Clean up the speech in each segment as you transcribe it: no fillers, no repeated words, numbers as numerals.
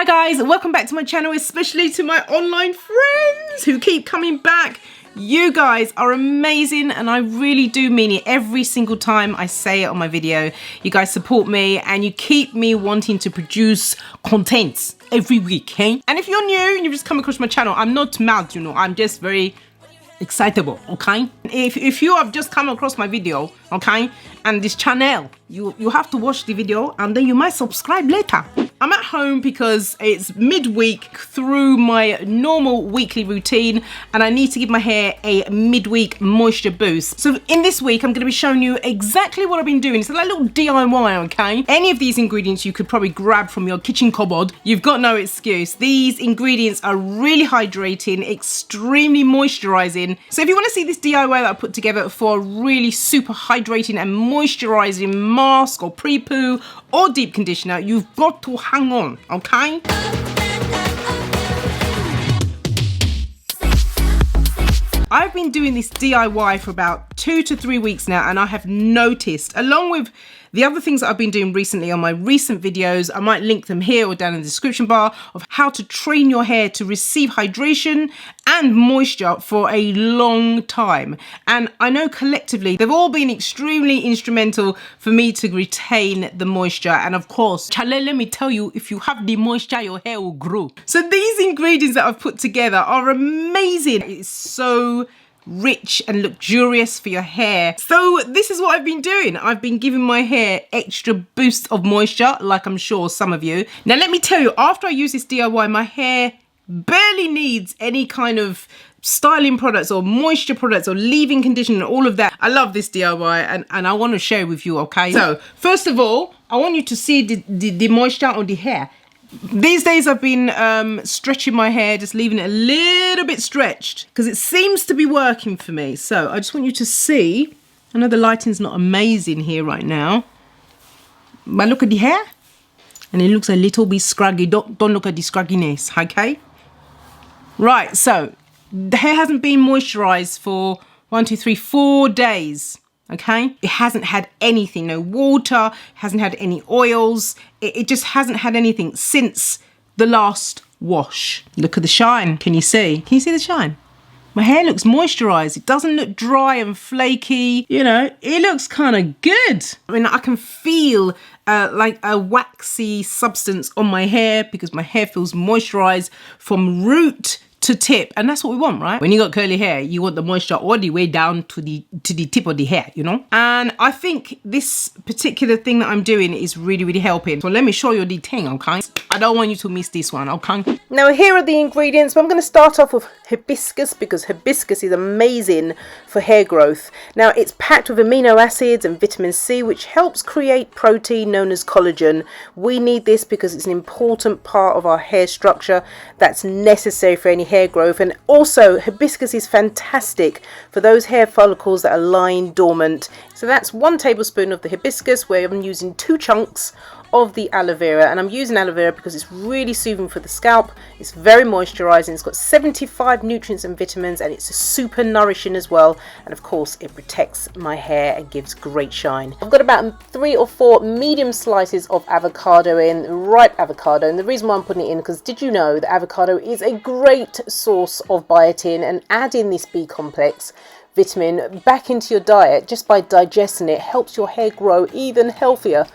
Hi guys, welcome back to my channel, especially to my online friends who keep coming back. You guys are amazing and I really do mean it every single time I say it on my video. You guys support me and you keep me wanting to produce content every week, okay? And if you're new and you've just come across my channel, I'm not mad, you know, I'm just very excitable, okay? If you have just come across my video, okay, and this channel, you have to watch the video and then you might subscribe later. I'm at home because it's midweek through my normal weekly routine and I need to give my hair a midweek moisture boost. So in this week, I'm going to be showing you exactly what I've been doing. It's like a little DIY, okay? Any of these ingredients you could probably grab from your kitchen cupboard. You've got no excuse. These ingredients are really hydrating, extremely moisturizing. So if you want to see this DIY that I put together for a really super hydrating and moisturizing mask or pre-poo or deep conditioner, you've got to hang on, okay? I've been doing this DIY for about 2 to 3 weeks now and I have noticed, along with the other things that I've been doing recently on my recent videos, I might link them here or down in the description bar, of how to train your hair to receive hydration and moisture for a long time. And I know collectively they've all been extremely instrumental for me to retain the moisture. And of course, let me tell you, if you have the moisture, your hair will grow. So these ingredients that I've put together are amazing. It's so rich and luxurious for your hair. So this is what I've been doing. I've been giving my hair extra boost of moisture, like I'm sure some of you. Now let me tell you, after I use this DIY, my hair barely needs any kind of styling products or moisture products or leave-in conditioner, all of that. I love this DIY and I want to share with you, okay? So first of all, I want you to see the moisture on the hair. These days I've been stretching my hair, just leaving it a little bit stretched because it seems to be working for me. So I just want you to see, I know the lighting's not amazing here right now, but look at the hair and it looks a little bit scraggy. Don't look at the scragginess, okay? Right, so the hair hasn't been moisturized for 1, 2, 3, 4 days. Okay, it hasn't had anything, no water, hasn't had any oils. It just hasn't had anything since the last wash. Look at the shine. Can you see? Can you see the shine? My hair looks moisturized. It doesn't look dry and flaky. You know, it looks kind of good. I mean, I can feel like a waxy substance on my hair because my hair feels moisturized from root to tip, and that's what we want, right? When you got curly hair, you want the moisture all the way down to the tip of the hair, you know? And I think this particular thing that I'm doing is really, really helping. So let me show you the thing, okay? I don't want you to miss this one, okay? Now here are the ingredients. I'm going to start off with hibiscus because hibiscus is amazing for hair growth. Now it's packed with amino acids and vitamin C, which helps create protein known as collagen. We need this because it's an important part of our hair structure that's necessary for any hair growth. And also hibiscus is fantastic for those hair follicles that are lying dormant. So that's 1 tablespoon of the hibiscus, where I'm using 2 chunks of the aloe vera, and I'm using aloe vera because it's really soothing for the scalp. It's very moisturizing. It's got 75 nutrients and vitamins, and it's super nourishing as well. And of course it protects my hair and gives great shine. I've got about 3 or 4 medium slices of avocado in, ripe avocado, and the reason why I'm putting it in, because did you know that avocado is a great source of biotin, and adding this B complex vitamin back into your diet just by digesting it helps your hair grow even healthier.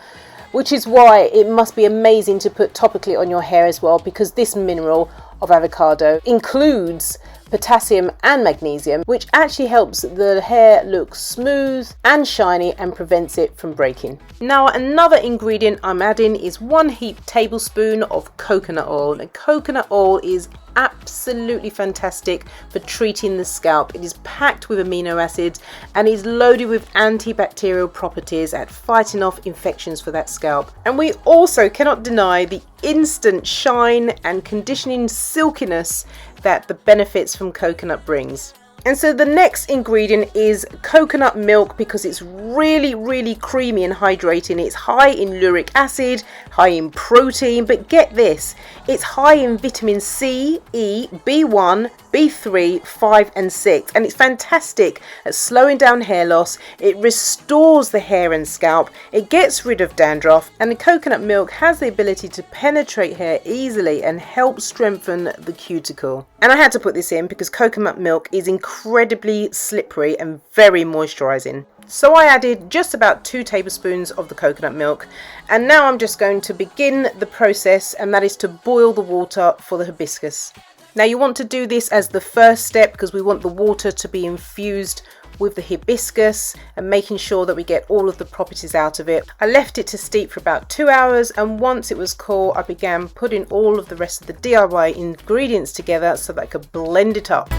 Which is why it must be amazing to put topically on your hair as well, because this mineral of avocado includes potassium and magnesium, which actually helps the hair look smooth and shiny and prevents it from breaking. Now another ingredient I'm adding is 1 heaped tablespoon of coconut oil. And coconut oil is absolutely fantastic for treating the scalp. It is packed with amino acids and is loaded with antibacterial properties at fighting off infections for that scalp. And we also cannot deny the instant shine and conditioning silkiness that the benefits from coconut brings. And so the next ingredient is coconut milk, because it's really, really creamy and hydrating. It's high in uric acid, high in protein, but get this, it's high in vitamin C, E, B1, B3, 5 and 6, and it's fantastic at slowing down hair loss. It restores the hair and scalp, it gets rid of dandruff, and the coconut milk has the ability to penetrate hair easily and help strengthen the cuticle. And I had to put this in because coconut milk is incredibly slippery and very moisturizing. So I added just about 2 tablespoons of the coconut milk, and now I'm just going to begin the process, and that is to boil the water for the hibiscus. Now you want to do this as the first step because we want the water to be infused with the hibiscus and making sure that we get all of the properties out of it. I left it to steep for about 2 hours, and once it was cool I began putting all of the rest of the DIY ingredients together so that I could blend it up.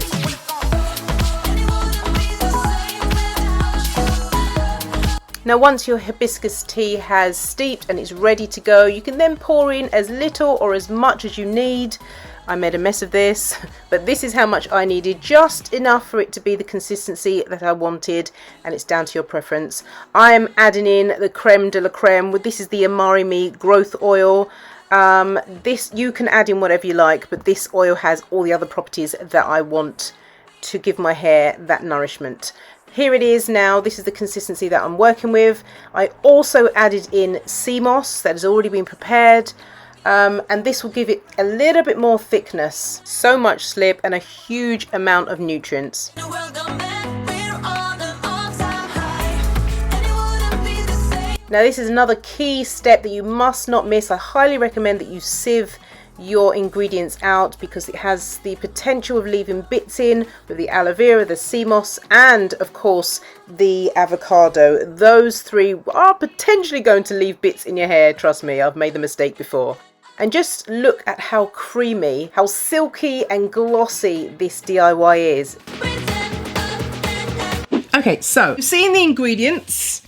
Now once your hibiscus tea has steeped and it's ready to go, you can then pour in as little or as much as you need. I made a mess of this, but this is how much I needed, just enough for it to be the consistency that I wanted, and it's down to your preference. I am adding in the creme de la creme. This is the Amari Me growth oil. This you can add in whatever you like, but this oil has all the other properties that I want to give my hair that nourishment. Here it is now. This is the consistency that I'm working with. I also added in sea moss that has already been prepared. And this will give it a little bit more thickness, so much slip and a huge amount of nutrients. Now this is another key step that you must not miss. I highly recommend that you sieve your ingredients out because it has the potential of leaving bits in with the aloe vera, the sea moss, and of course the avocado. Those 3 are potentially going to leave bits in your hair. Trust me, I've made the mistake before. And just look at how creamy, how silky and glossy this DIY is. Okay, so you've seen the ingredients,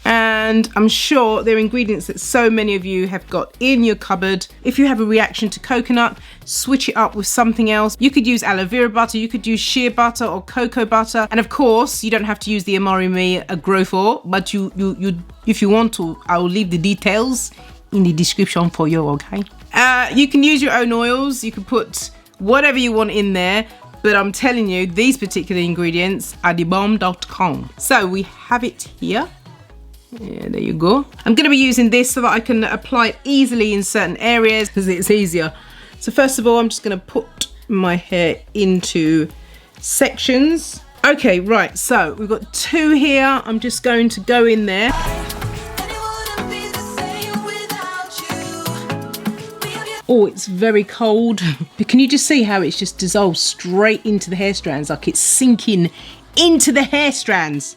and I'm sure they're ingredients that so many of you have got in your cupboard. If you have a reaction to coconut, switch it up with something else. You could use aloe vera butter, you could use shea butter or cocoa butter, and of course you don't have to use the Amari Me growth oil, but you if you want to, I will leave the details in the description for you, okay? You can use your own oils, you can put whatever you want in there, but I'm telling you, these particular ingredients are thebomb.com. So we have it here. Yeah, there you go. I'm going to be using this so that I can apply it easily in certain areas because it's easier. So first of all, I'm just going to put my hair into sections. Okay, right, so we've got 2 here. I'm just going to go in there. Oh, it's very cold. But can you just see how it's just dissolved straight into the hair strands? Like it's sinking into the hair strands.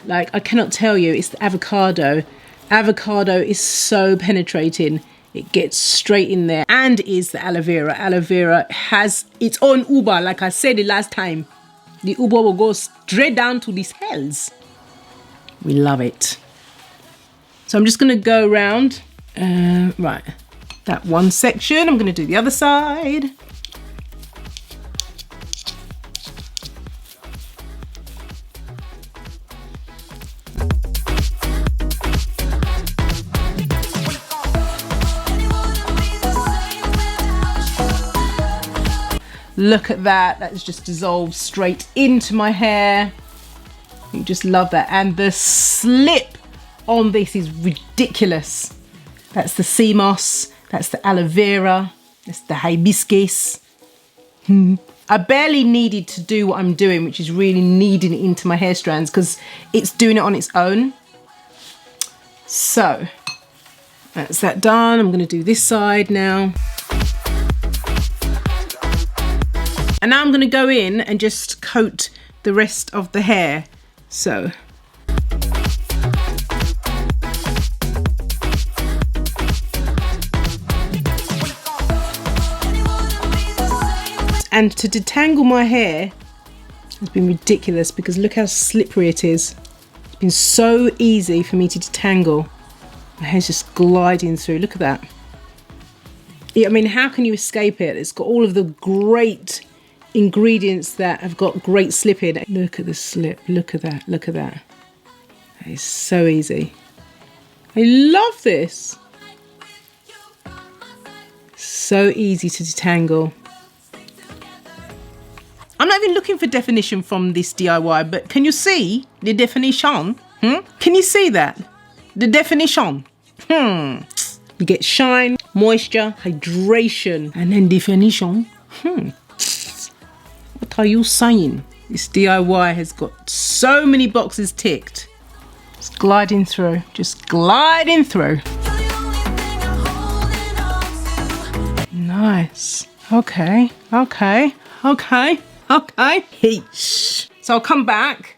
Like I cannot tell you, it's the avocado. Avocado is so penetrating. It gets straight in there. And is the aloe vera. Aloe vera has its own Uber, like I said the last time. The Uber will go straight down to these hairs. We love it. So I'm just going to go around. Right. That one section. I'm going to do the other side. Look at that. That's just dissolved straight into my hair. You just love that. And the slip on this is ridiculous. That's the sea moss. That's the aloe vera. That's the hibiscus. I barely needed to do what I'm doing, which is really kneading it into my hair strands because it's doing it on its own. So that's that done. I'm going to do this side now. And now I'm going to go in and just coat the rest of the hair. So. And to detangle my hair has been ridiculous because look how slippery it is. It's been so easy for me to detangle. My hair's just gliding through. Look at that. I mean, how can you escape it? It's got all of the great ingredients that have got great slip in. Look at the slip. Look at that. Look at that. That is so easy. I love this. So easy to detangle. looking for definition from this DIY, but can you see the definition? Can you see that? The definition. You get shine, moisture, hydration, and then definition. What are you saying? This DIY has got so many boxes ticked. Just gliding through, just gliding through. Nice. Okay, okay, okay, okay. Heesh. So I'll come back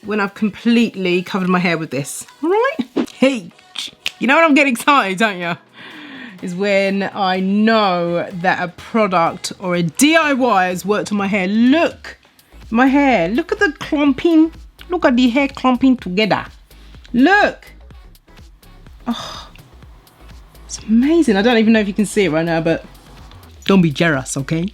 when I've completely covered my hair with this. All right? Heesh. You know when I'm getting excited, don't you? Is when I know that a product or a DIY has worked on my hair. Look, my hair. Look at the clumping. Look at the hair clumping together. Look. Oh, it's amazing. I don't even know if you can see it right now, but don't be jealous, okay?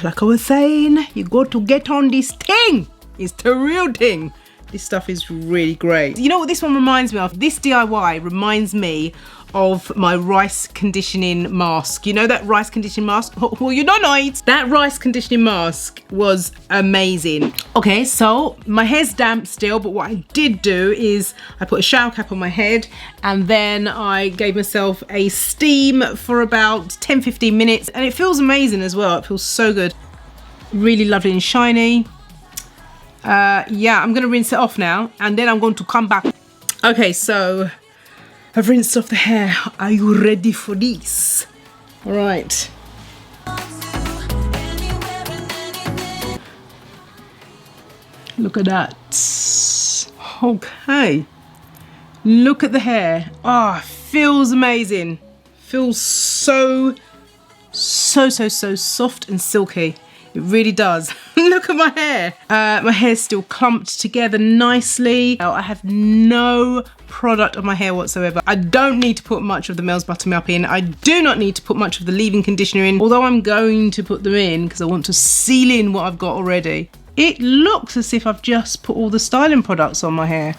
Like I was saying, you got to get on this thing. It's the real thing. This stuff is really great. You know what this one reminds me of? This DIY reminds me of my rice conditioning mask. You know that rice conditioning mask? Well, you don't know it. That rice conditioning mask was amazing. Okay, so my hair's damp still, but what I did do is I put a shower cap on my head and then I gave myself a steam for about 10-15 minutes, and it feels amazing as well. It feels so good. Really lovely and shiny. Yeah, I'm gonna rinse it off now and then I'm going to come back. Okay, so I've rinsed off the hair. Are you ready for this? All right. Look at that. Okay. Look at the hair. Ah, feels amazing. Feels so soft and silky. It really does. Look at my hair. My hair's still clumped together nicely. I have no product on my hair whatsoever. I don't need to put much of the Mel's Butter Me Up in. I do not need to put much of the leave-in conditioner in, although I'm going to put them in because I want to seal in what I've got already. It looks as if I've just put all the styling products on my hair.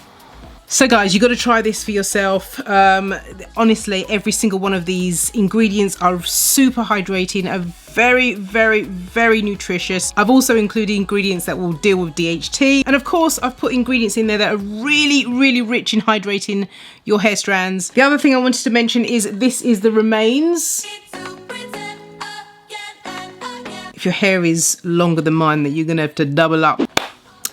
So guys, you got to try this for yourself. Honestly, every single one of these ingredients are super hydrating, are very nutritious. I've also included ingredients that will deal with DHT, and of course I've put ingredients in there that are really rich in hydrating your hair strands. The other thing I wanted to mention is this is the remains. If your hair is longer than mine, then you're gonna have to double up.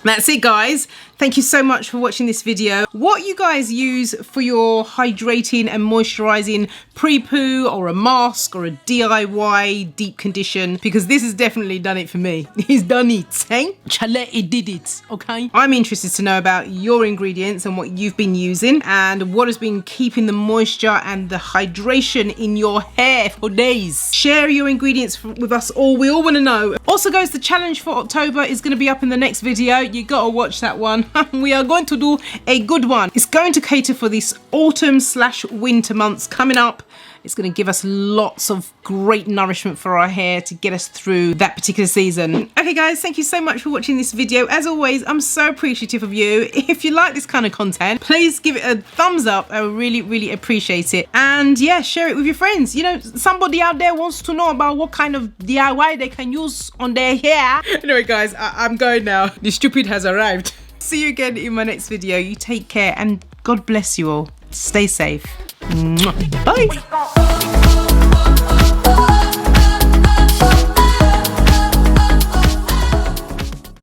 That's it, guys. Thank you so much for watching this video. What you guys use for your hydrating and moisturizing pre-poo or a mask or a DIY deep condition, because this has definitely done it for me. He's done it, eh? Chale, it did it, okay? I'm interested to know about your ingredients and what you've been using and what has been keeping the moisture and the hydration in your hair for days. Share your ingredients with us all. We all want to know. Also, guys, the challenge for October is going to be up in the next video. You gotta watch that one. We are going to do a good one. It's going to cater for this autumn/winter months coming up. It's going to give us lots of great nourishment for our hair to get us through that particular season. Okay guys, thank you so much for watching this video. As always, I'm so appreciative of you. If you like this kind of content, please give it a thumbs up. I really appreciate it. And yeah, share it with your friends. You know, somebody out there wants to know about what kind of DIY they can use on their hair. Anyway guys, I'm going now. The stupid has arrived. See you again in my next video. You take care and God bless you all. Stay safe. Bye.